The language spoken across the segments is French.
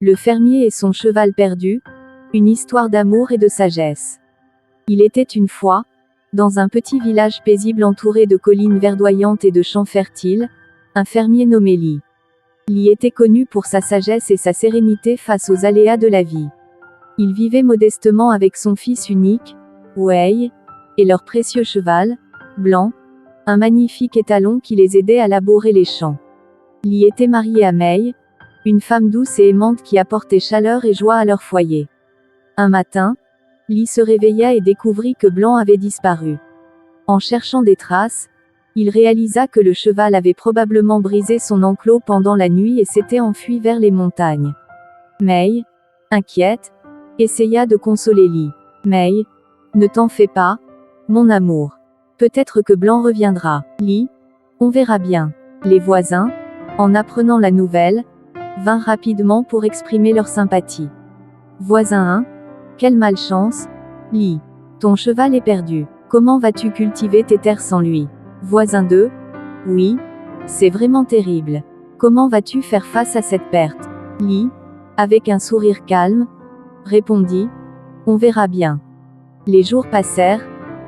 Le fermier et son cheval perdu, une histoire d'amour et de sagesse. Il était une fois, dans un petit village paisible entouré de collines verdoyantes et de champs fertiles, un fermier nommé Lee. Lee était connu pour sa sagesse et sa sérénité face aux aléas de la vie. Il vivait modestement avec son fils unique, Wei, et leur précieux cheval, Blanc, un magnifique étalon qui les aidait à labourer les champs. Lee était marié à Mei, une femme douce et aimante qui apportait chaleur et joie à leur foyer. Un matin, Lee se réveilla et découvrit que Blanc avait disparu. En cherchant des traces, il réalisa que le cheval avait probablement brisé son enclos pendant la nuit et s'était enfui vers les montagnes. Mei, inquiète, essaya de consoler Lee. Mei, ne t'en fais pas, mon amour. Peut-être que Blanc reviendra. Lee, on verra bien. Les voisins, en apprenant la nouvelle, vinrent rapidement pour exprimer leur sympathie. Voisin 1, quelle malchance. Lee, ton cheval est perdu. Comment vas-tu cultiver tes terres sans lui? Voisin 2, oui, c'est vraiment terrible. Comment vas-tu faire face à cette perte? Lee, avec un sourire calme, répondit, on verra bien. Les jours passèrent,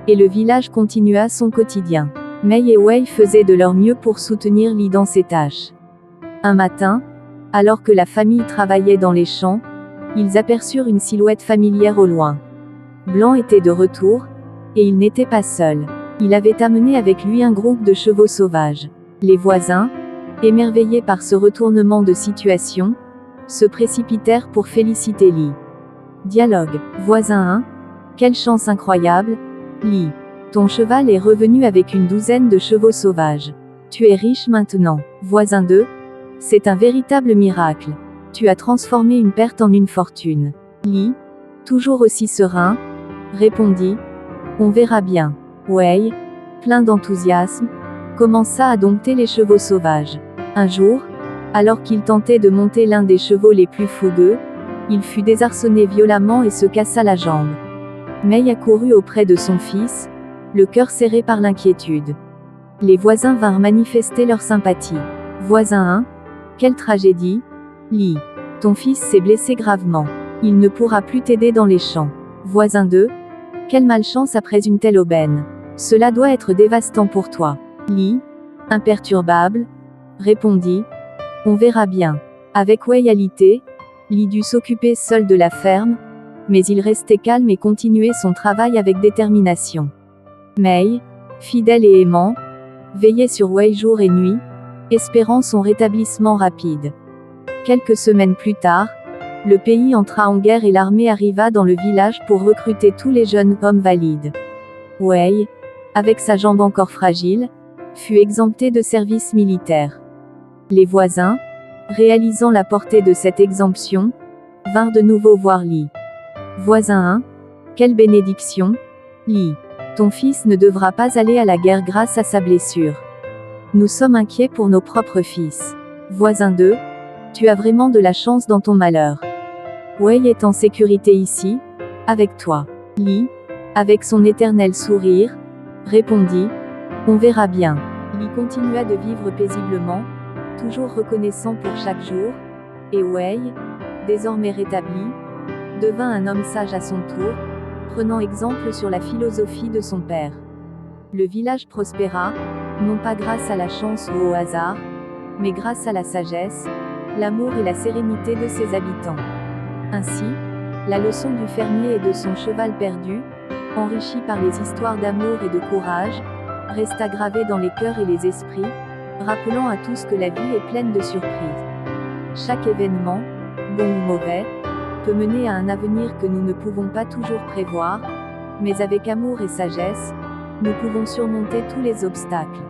et le village continua son quotidien. Mei et Wei faisaient de leur mieux pour soutenir Lee dans ses tâches. Un matin, alors que la famille travaillait dans les champs, ils aperçurent une silhouette familière au loin. Blanc était de retour, et il n'était pas seul. Il avait amené avec lui un groupe de chevaux sauvages. Les voisins, émerveillés par ce retournement de situation, se précipitèrent pour féliciter Lee. Dialogue. Voisin 1, quelle chance incroyable. Lee, ton cheval est revenu avec une douzaine de chevaux sauvages. Tu es riche maintenant. Voisin 2, c'est un véritable miracle. Tu as transformé une perte en une fortune. Lee, toujours aussi serein, répondit, on verra bien. Wei, plein d'enthousiasme, commença à dompter les chevaux sauvages. Un jour, alors qu'il tentait de monter l'un des chevaux les plus fougueux, il fut désarçonné violemment et se cassa la jambe. Mei accourut auprès de son fils, le cœur serré par l'inquiétude. Les voisins vinrent manifester leur sympathie. Voisin 1, quelle tragédie. Lee, ton fils s'est blessé gravement. Il ne pourra plus t'aider dans les champs. Voisin 2, quelle malchance après une telle aubaine. Cela doit être dévastant pour toi. Lee, imperturbable, répondit, on verra bien. Avec Wei alité, Lee dut s'occuper seul de la ferme, mais il restait calme et continuait son travail avec détermination. Mei, fidèle et aimant, veillait sur Wei jour et nuit, espérant son rétablissement rapide. Quelques semaines plus tard, le pays entra en guerre et l'armée arriva dans le village pour recruter tous les jeunes hommes valides. Wei, avec sa jambe encore fragile, fut exempté de service militaire. Les voisins, réalisant la portée de cette exemption, vinrent de nouveau voir Lee. Voisin 1, quelle bénédiction. Lee, ton fils ne devra pas aller à la guerre grâce à sa blessure. Nous sommes inquiets pour nos propres fils. Voisin 2, tu as vraiment de la chance dans ton malheur. Wei est en sécurité ici, avec toi. Lee, avec son éternel sourire, répondit, on verra bien. Lee continua de vivre paisiblement, toujours reconnaissant pour chaque jour, et Wei, désormais rétabli, devint un homme sage à son tour, prenant exemple sur la philosophie de son père. Le village prospéra, non pas grâce à la chance ou au hasard, mais grâce à la sagesse, l'amour et la sérénité de ses habitants. Ainsi, la leçon du fermier et de son cheval perdu, enrichie par les histoires d'amour et de courage, resta gravée dans les cœurs et les esprits, rappelant à tous que la vie est pleine de surprises. Chaque événement, bon ou mauvais, peut mener à un avenir que nous ne pouvons pas toujours prévoir, mais avec amour et sagesse, nous pouvons surmonter tous les obstacles.